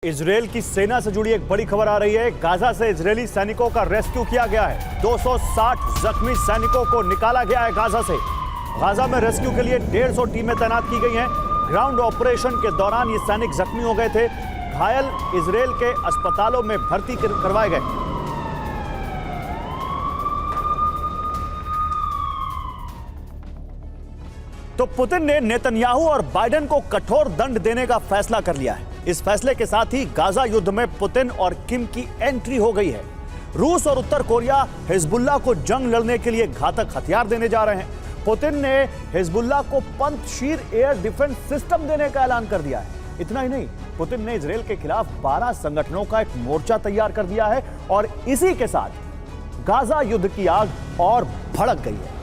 Israel की सेना से जुड़ी एक बड़ी खबर आ रही है। गाजा से इजरायली सैनिकों का रेस्क्यू किया गया है। 260 जख्मी सैनिकों को निकाला गया है गाजा से। गाजा में रेस्क्यू के लिए 150 टीमें तैनात की गई हैं। ग्राउंड ऑपरेशन के दौरान ये सैनिक जख्मी हो गए थे। घायल इजरायल के अस्पतालों में भर्ती करवाए गए। तो पुतिन ने नेतन्याहू और बाइडेन को कठोर दंड देने का फैसला कर लिया है। इस फैसले के साथ ही गाजा युद्ध में पुतिन और किम की एंट्री हो गई है। रूस और उत्तर कोरिया हिजबुल्लाह को जंग लड़ने के लिए घातक हथियार देने जा रहे हैं। पुतिन ने हिजबुल्लाह को पंजशीर एयर डिफेंस सिस्टम देने का ऐलान कर दिया है। इतना ही नहीं, पुतिन ने इजरायल के खिलाफ 12 संगठनों का एक मोर्चा तैयार कर दिया है और इसी के साथ गाजा युद्ध की आग और भड़क गई है।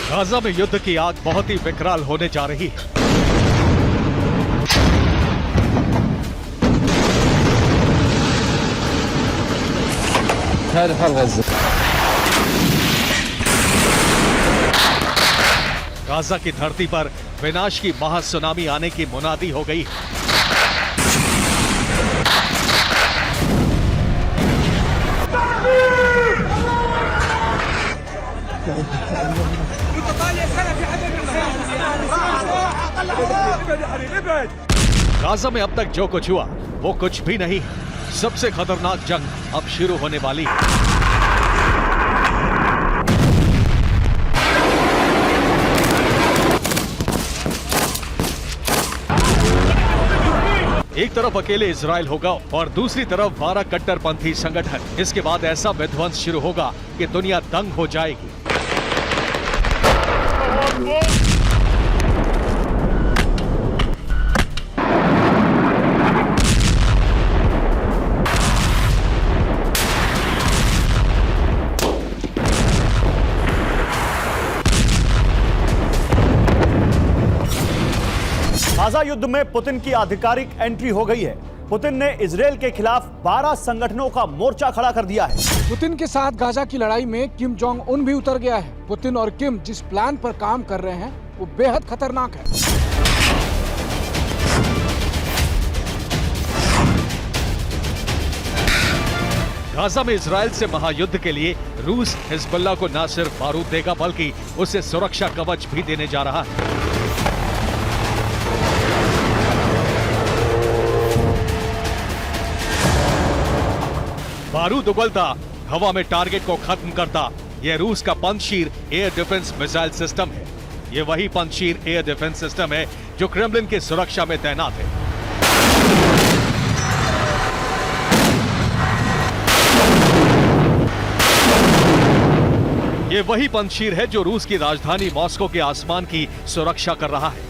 गाजा में युद्ध की आग बहुत ही विकराल होने जा रही है। गाजा की धरती पर विनाश की महासुनामी आने की मुनादी हो गई है। गाजा में अब तक जो कुछ हुआ वो कुछ भी नहीं है। सबसे खतरनाक जंग अब शुरू होने वाली है। एक तरफ अकेले इजराइल होगा और दूसरी तरफ 12 कट्टरपंथी संगठन। इसके बाद ऐसा विध्वंस शुरू होगा कि दुनिया दंग हो जाएगी। गाजा युद्ध में पुतिन की आधिकारिक एंट्री हो गई है। पुतिन ने इजरायल के खिलाफ 12 संगठनों का मोर्चा खड़ा कर दिया है। पुतिन के साथ गाजा की लड़ाई में किम जोंग उन भी उतर गया है। पुतिन और किम जिस प्लान पर काम कर रहे हैं वो बेहद खतरनाक है। गाजा में इजरायल से महायुद्ध के लिए रूस हिजबुल्लाह को न सिर्फ बारूद देगा बल्कि उसे सुरक्षा कवच भी देने जा रहा है। बारूद उगलता हवा में टारगेट को खत्म करता यह रूस का Panjshir air defence missile system है। यह वही पंजशीर एयर डिफेंस सिस्टम है जो क्रेमलिन की सुरक्षा में तैनात है। यह वही पंजशीर है जो रूस की राजधानी मॉस्को के आसमान की सुरक्षा कर रहा है।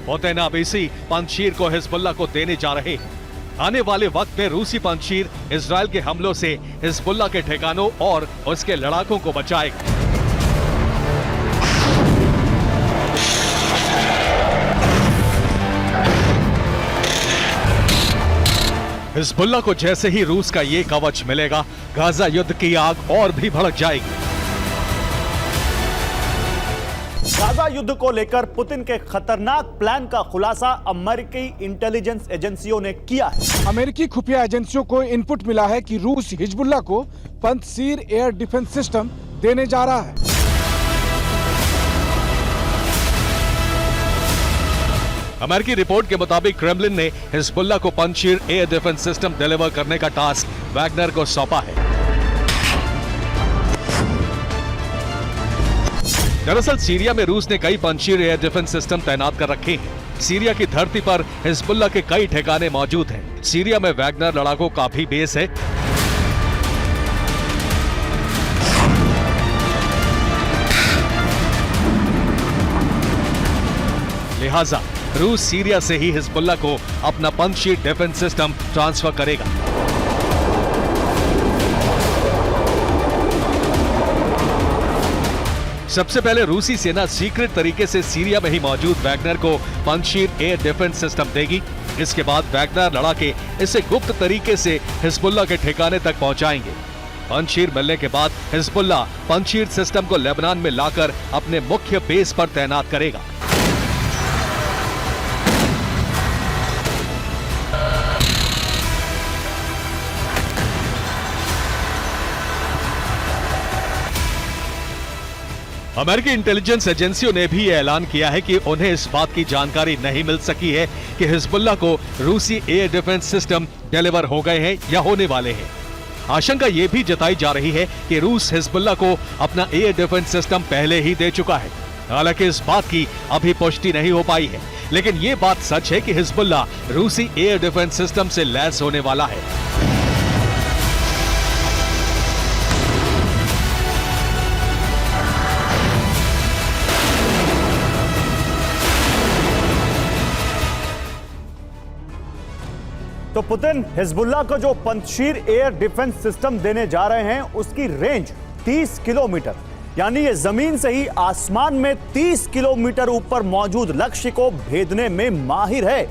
पुतिन अब इसी पंजशीर को हिजबुल्लाह को देने जा रहे हैं। आने वाले वक्त में रूसी पंजशीर इजरायल के हमलों से हिजबुल्लाह के ठिकानों और उसके लड़ाकों को बचाएगा। हिजबुल्लाह को जैसे ही रूस का ये कवच मिलेगा, गाजा युद्ध की आग और भी भड़क जाएगी। गाजा युद्ध को लेकर पुतिन के खतरनाक प्लान का खुलासा अमेरिकी इंटेलिजेंस एजेंसियों ने किया है। अमेरिकी खुफिया एजेंसियों को इनपुट मिला है कि रूस हिजबुल्लाह को पंजशीर एयर डिफेंस सिस्टम देने जा रहा है। अमेरिकी रिपोर्ट के मुताबिक क्रेमलिन ने हिजबुल्लाह को Panjshir air defence system deliver करने का टास्क वैगनर को सौंपा है। दरअसल सीरिया में रूस ने कई पंजशीर एयर डिफेंस सिस्टम तैनात कर रखे हैं। सीरिया की धरती पर हिजबुल्लाह के कई ठिकाने मौजूद हैं। सीरिया में वैगनर लड़ाकों का भी बेस है। लिहाजा रूस सीरिया से ही हिजबुल्लाह को अपना पंजशीर डिफेंस सिस्टम ट्रांसफर करेगा। सबसे पहले रूसी सेना सीक्रेट तरीके से सीरिया में ही मौजूद वैगनर को पंजशीर एयर डिफेंस सिस्टम देगी। इसके बाद वैगनर लड़ाके इसे गुप्त तरीके से हिजबुल्लाह के ठिकाने तक पहुंचाएंगे। पंजशीर मिलने के बाद हिजबुल्लाह पंजशीर सिस्टम को लेबनान में लाकर अपने मुख्य बेस पर तैनात करेगा। अमेरिकी इंटेलिजेंस एजेंसियों ने भी यह ऐलान किया है कि उन्हें इस बात की जानकारी नहीं मिल सकी है कि हिजबुल्लाह को रूसी एयर डिफेंस सिस्टम डिलीवर हो गए हैं या होने वाले हैं। आशंका यह भी जताई जा रही है कि रूस हिजबुल्लाह को अपना एयर डिफेंस सिस्टम पहले ही दे चुका है। हालांकि इस बात की अभी पुष्टि नहीं हो पाई है, लेकिन यह बात सच है कि हिजबुल्लाह रूसी एयर डिफेंस सिस्टम से लैस होने वाला है। तो पुतिन हिजबुल्लाह को जो पंजशीर एयर डिफेंस सिस्टम देने जा रहे हैं उसकी रेंज 30 किलोमीटर, यानी ये जमीन से ही आसमान में 30 किलोमीटर ऊपर मौजूद लक्ष्य को भेदने में माहिर है।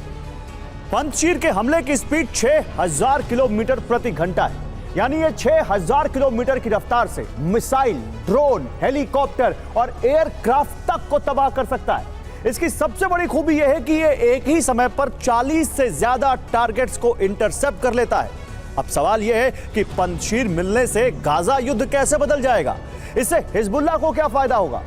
पंजशीर के हमले की स्पीड 6000 किलोमीटर प्रति घंटा है, यानी ये 6000 किलोमीटर की रफ्तार से मिसाइल, ड्रोन, हेलीकॉप्टर और एयरक्राफ्ट तक को तबाह कर सकता है। इसकी सबसे बड़ी खूबी यह है कि यह एक ही समय पर 40 से ज्यादा टारगेट्स को इंटरसेप्ट कर लेता है। अब सवाल यह है कि पंजशीर मिलने से गाजा युद्ध कैसे बदल जाएगा? इससे हिजबुल्लाह को क्या फायदा होगा?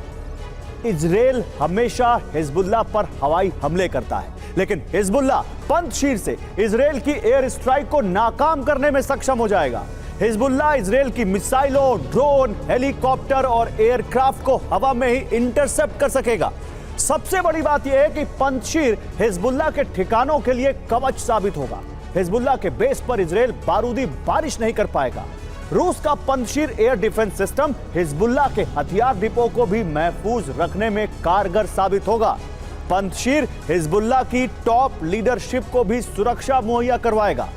इजराइल हमेशा हिजबुल्लाह पर हवाई हमले करता है, लेकिन हिजबुल्लाह पंजशीर से इजराइल की एयर स्ट्राइक को नाकाम करने में सक्षम हो जाएगा। हिजबुल्लाह इजराइल की मिसाइलों, ड्रोन, हेलीकॉप्टर और एयरक्राफ्ट को हवा में ही इंटरसेप्ट कर सकेगा। सबसे बड़ी बात यह है कि पंजशीर हिजबुल्लाह के ठिकानों के लिए कवच साबित होगा। हिजबुल्लाह के बेस पर इजराइल बारूदी बारिश नहीं कर पाएगा। रूस का Panjshir air defence system Hezbollah के हथियार डिपो को भी महफूज रखने में कारगर साबित होगा। पंजशीर हिजबुल्लाह की टॉप लीडरशिप को भी सुरक्षा मुहैया करवाएगा।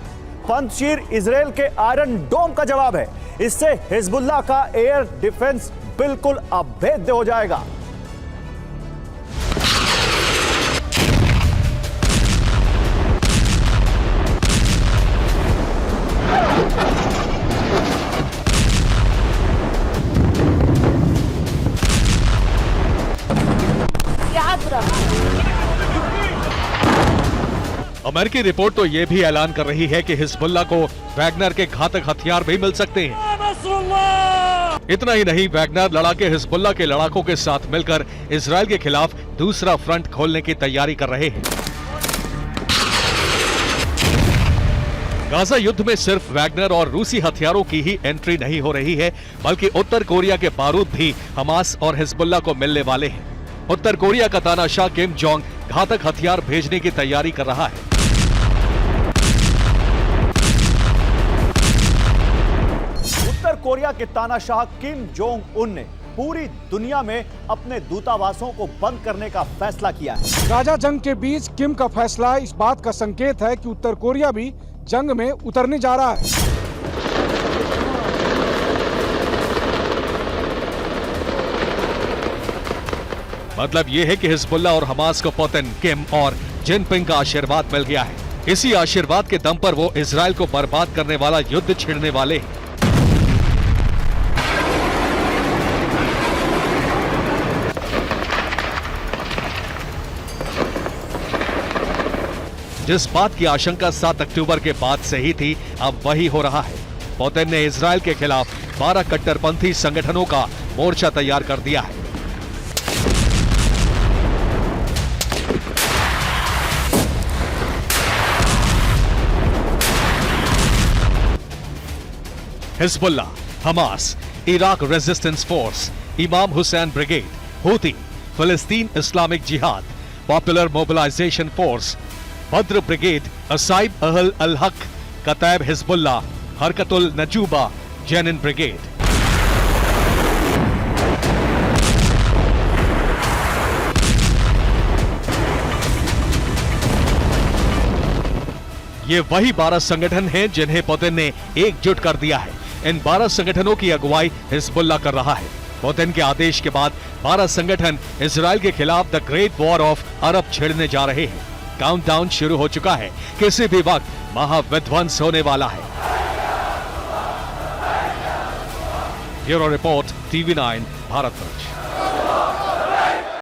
पंजशीर इजराइल के आयरन डोम का जवाब है। इससे हिजबुल्लाह का एयर डिफेंस बिल्कुल अभेद्य हो जाएगा। अमेरिकी रिपोर्ट तो यह भी ऐलान कर रही है कि हिजबुल्लाह को वैगनर के घातक हथियार भी मिल सकते हैं। इतना ही नहीं, वैगनर लड़ाके हिजबुल्लाह के लड़ाकों के साथ मिलकर इजराइल के खिलाफ दूसरा फ्रंट खोलने की तैयारी कर रहे हैं। गाजा युद्ध में सिर्फ वैगनर और रूसी हथियारों की ही एंट्री नहीं हो रही है, बल्कि उत्तर कोरिया के बारूद भी हमास और हिजबुल्लाह को मिलने वाले हैं। उत्तर कोरिया का तानाशाह किम जोंग घातक हथियार भेजने की तैयारी कर रहा है। उत्तर कोरिया के तानाशाह किम जोंग उन ने पूरी दुनिया में अपने दूतावासों को बंद करने का फैसला किया है। गाजा जंग के बीच किम का फैसला इस बात का संकेत है कि उत्तर कोरिया भी जंग में उतरने जा रहा है। मतलब यह है कि हिजबुल्लाह और हमास को पुतिन, किम और जिनपिंग का आशीर्वाद मिल गया है। इसी आशीर्वाद के दम पर वो इजराइल को बर्बाद करने वाला युद्ध छिड़ने वाले हैं। जिस बात की आशंका 7 अक्टूबर के बाद से ही थी, अब वही हो रहा है। पुतिन ने इजराइल के खिलाफ 12 कट्टरपंथी संगठनों का मोर्चा तैयार कर दिया है। Hezbollah, Hamas, Iraq resistance force, Imam Hussain brigade, Houthi, फिलिस्तीन Islamic Jihad, popular mobilization force, Badr brigade, Asaib Ahl al Haq, Kataib Hezbollah, Harakatul Nujaba, Jenin brigade. ये वही 12 संगठन हैं जिन्हें पुतिन ने एकजुट कर दिया है। इन 12 संगठनों की अगुवाई हिजबुल्लाह कर रहा है। पुतिन के आदेश के बाद 12 संगठन इजराइल के खिलाफ the great war of Arab छेड़ने जा रहे हैं। काउंटडाउन शुरू हो चुका है, किसी भी वक्त महाविध्वंस होने वाला है। Bureau report, TV9 Bharatvarsh.